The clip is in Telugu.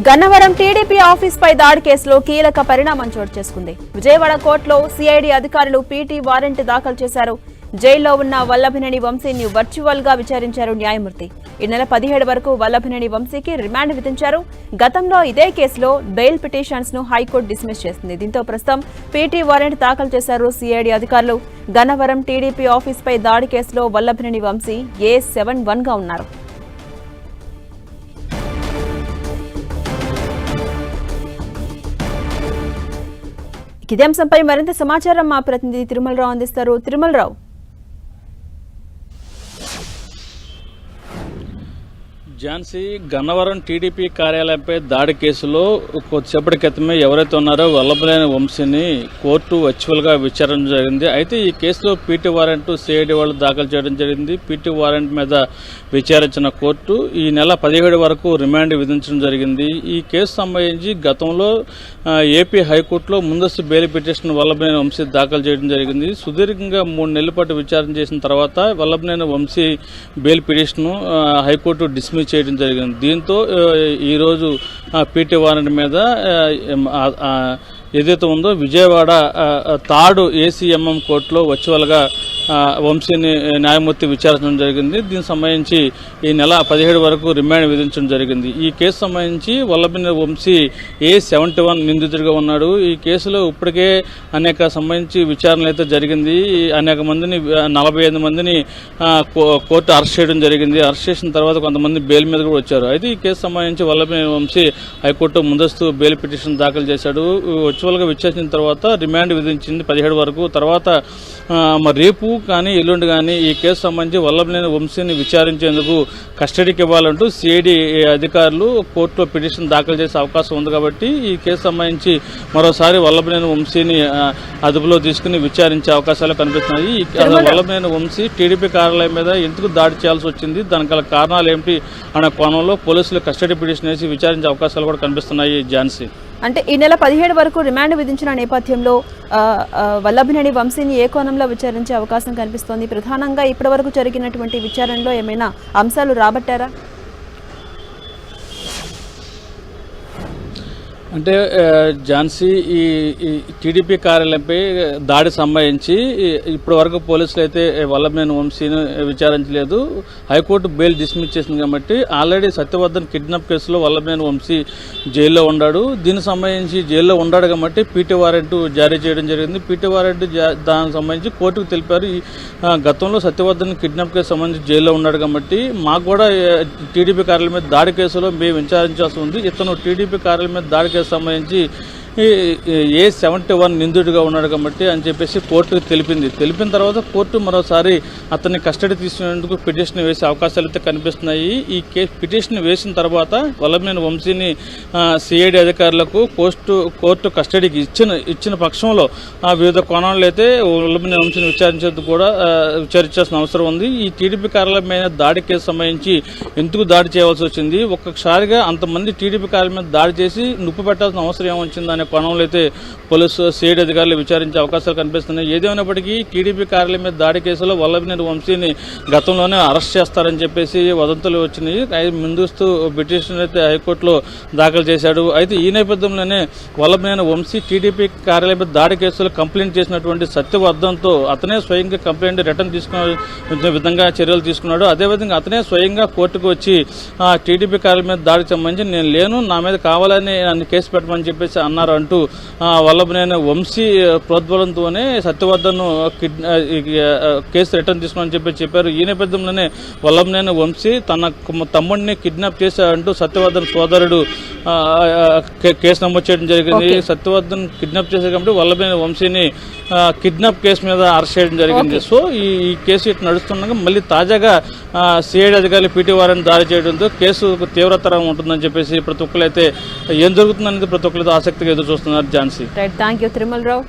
గన్నవరం టీడీపీ ఆఫీస్ పై దాడి కేసులో కీలక పరిణామం చోటు చేసుకుంది. విజయవాడ కోర్టులో సిఐడి అధికారులు పీటీ వారెంట్ దాఖలు చేశారు. జైల్లో ఉన్న వల్లభినేని వంశీని వర్చువల్ గా విచారించారు న్యాయమూర్తి. ఈ నెల 17 వరకు వల్లభినేని వంశీకి రిమాండ్ విధించారు. గతంలో ఇదే కేసులో బెయిల్ పిటిషన్స్ ను హైకోర్టు డిస్మిస్ చేసింది. దీంతో ప్రస్తుతం పీటీ వారెంట్ దాఖలు చేశారు సిఐడి అధికారులు. గన్నవరం టీడీపీ ఆఫీస్ పై దాడి కేసులో వల్లభినేని వంశీ A71 గా ఉన్నారు. ఇదే అంశంపై మరింత సమాచారం మా ప్రతినిధి తిరుమలరావు అందిస్తారు. తిరుమలరావు, ఝాన్సీ, గన్నవరం టీడీపీ కార్యాలయంపై దాడి కేసులో కొద్దిసేపటి క్రితమే ఎవరైతే ఉన్నారో వల్లభనేని వంశీని కోర్టు వర్చువల్గా విచారణ జరిగింది. అయితే ఈ కేసులో పీటీ వారెంట్ సిఐడి వాళ్ళు దాఖలు చేయడం జరిగింది. పీటీ వారెంట్ మీద విచారించిన కోర్టు ఈ నెల 17 వరకు రిమాండ్ విధించడం జరిగింది. ఈ కేసు సంబంధించి గతంలో ఏపీ హైకోర్టులో ముందస్తు బెయిల్ పిటిషన్ వల్లభనేని వంశీ దాఖలు చేయడం జరిగింది. సుదీర్ఘంగా 3 నెలల పాటు విచారణ చేసిన తర్వాత Vallabhaneni Vamsi bail petition high court dismiss చేయడం జరిగింది. దీంతో ఈరోజు పీటీ వారెంట్ మీద ఏదైతే ఉందో విజయవాడ థర్డ్ ACMM కోర్టులో వర్చువల్గా వంశీని న్యాయమూర్తి విచారించడం జరిగింది. దీనికి సంబంధించి ఈ నెల 17 వరకు రిమాండ్ విధించడం జరిగింది. ఈ కేసు సంబంధించి వల్లభినేని వంశీ A71 నిందితుడిగా ఉన్నాడు. ఈ కేసులో ఇప్పటికే అనేక సంబంధించి విచారణలు అయితే జరిగింది. అనేక మందిని 45 మందిని కోర్టు అరెస్ట్ చేయడం జరిగింది. అరెస్ట్ చేసిన తర్వాత కొంతమంది బెయిల్ మీద కూడా వచ్చారు. అయితే ఈ కేసు సంబంధించి వల్లభినేని వంశీ హైకోర్టు ముందస్తు బెయిల్ పిటిషన్ దాఖలు చేశాడు. వర్చువల్గా విచారించిన తర్వాత రిమాండ్ విధించింది 17 వరకు. తర్వాత మరి రేపు కానీ ఎల్లుండి కానీ ఈ కేసు సంబంధించి వల్లభనేని వంశీని విచారించేందుకు కస్టడీకి ఇవ్వాలంటూ సిఐడి అధికారులు కోర్టులో పిటిషన్ దాఖలు చేసే అవకాశం ఉంది. కాబట్టి ఈ కేసు సంబంధించి మరోసారి వల్లభనేని వంశీని అదుపులో తీసుకుని విచారించే అవకాశాలు కనిపిస్తున్నాయి. వల్లభనేని వంశీ టీడీపీ కార్యాలయం మీద ఎందుకు దాడి చేయాల్సి వచ్చింది, దానికి గల కారణాలు ఏమిటి అనే కోణంలో పోలీసులు కస్టడీ పిటిషన్ వేసి విచారించే అవకాశాలు కూడా కనిపిస్తున్నాయి. ఝాన్సీ, అంటే ఈ నెల 17 వరకు రిమాండ్ విధించిన నేపథ్యంలో వల్లభినేని వంశీని ఏ కోణంలో విచారించే అవకాశం కనిపిస్తోంది? ప్రధానంగా ఇప్పటి వరకు జరిగినటువంటి విచారణలో ఏమైనా అంశాలు రాబట్టారా? అంటే ఝాన్సీ, ఈ టీడీపీ కార్యాలయంపై దాడి సంబంధించి ఇప్పటి వరకు పోలీసులు అయితే వల్లభనేని వంశీని విచారించలేదు. హైకోర్టు బెయిల్ డిస్మిస్ చేసింది కాబట్టి ఆల్రెడీ సత్యవర్ధన్ కిడ్నాప్ కేసులో వల్లభనేని వంశీ జైల్లో ఉన్నాడు. దీనికి సంబంధించి జైల్లో ఉన్నాడు కాబట్టి పీటీ వారెంట్ జారీ చేయడం జరిగింది. పీటీ వారెంట్ దానికి సంబంధించి కోర్టుకు తెలిపారు. గతంలో సత్యవర్ధన్ కిడ్నాప్ కేసు సంబంధించి జైల్లో ఉన్నాడు కాబట్టి మాకు కూడా టీడీపీ కార్యాలయం మీద దాడి కేసులో మేము విచారించాల్సి ఉంది. ఇతను టీడీపీ కార్యాలయం మీద దాడి సంబంధించి A71 నిందితుడిగా ఉన్నాడు కాబట్టి అని చెప్పేసి కోర్టుకు తెలిపిన తర్వాత కోర్టు మరోసారి అతన్ని కస్టడీ తీసుకునేందుకు పిటిషన్ వేసే అవకాశాలు అయితే కనిపిస్తున్నాయి. ఈ పిటిషన్ వేసిన తర్వాత వల్లభనేని వంశీని సిఐడి అధికారులకు కోర్టు కస్టడీకి ఇచ్చిన పక్షంలో వివిధ కోణాల్లో అయితే వల్లభనేని వంశీని విచారించేందుకు కూడా విచారించాల్సిన అవసరం ఉంది. ఈ టీడీపీ కార్యాలయం మీద దాడి కేసు సంబంధించి ఎందుకు దాడి చేయవలసి వచ్చింది, ఒక్కసారిగా అంతమంది టీడీపీ కార్యాలయం మీద దాడి చేసి నొప్పి పెట్టాల్సిన అవసరం ఏమొచ్చింది కోణంలో అయితే పోలీసు సిఐడి అధికారులు విచారించే అవకాశాలు కనిపిస్తున్నాయి. ఏదేమైనప్పటికీ టీడీపీ కార్యాలయం మీద దాడి కేసులో వల్లభినేని వంశీని గతంలోనే అరెస్ట్ చేస్తారని చెప్పేసి వదంతులు వచ్చినాయి. ముందస్తు పిటిషన్ అయితే హైకోర్టులో దాఖలు చేశాడు. అయితే ఈ నేపథ్యంలోనే వల్లభినేని వంశీ టీడీపీ కార్యాలయం మీద దాడి కేసులో కంప్లైంట్ చేసినటువంటి సత్యవర్ధన్తో అతనే స్వయంగా కంప్లైంట్ రిటర్న్ తీసుకునే విధంగా చర్యలు తీసుకున్నాడు. అదేవిధంగా అతనే స్వయంగా కోర్టుకు వచ్చి టీడీపీ కార్యాలయం మీద దాడికి సంబంధించి నేను లేను, నా మీద కావాలని నన్ను కేసు పెట్టమని చెప్పేసి అన్నారు అంటూ వల్లభనేని వంశీ ప్రోద్బలంతోనే సత్యవర్ధన్ కేసు రిటర్న్ తీసుకుని చెప్పారు. ఈ నేపథ్యంలోనే వల్లభనేని వంశీ తన తమ్ముడిని కిడ్నాప్ చేశారంటూ సత్యవర్ధన్ సోదరుడు కేసు నమోదు చేయడం జరిగింది. సత్యవర్ధన్ కిడ్నాప్ చేశారు కాబట్టి వల్లభనేని వంశీని కిడ్నాప్ కేసు మీద అరెస్ట్ చేయడం జరిగింది. సో ఈ కేసు ఇటు నడుస్తుండగా మళ్ళీ తాజాగా సిఐడి అధికారులు పీటీ వారెంట్ దాడి చేయడంతో కేసు తీవ్రతరం ఉంటుందని చెప్పేసి ప్రతి ఒక్కరు అయితే ఏం జరుగుతుందనేది ప్రతి ఒక్కరితో ఆసక్తిగా ఎదురు చూస్తున్నారు. Jhansi, thank you Tirumalarao.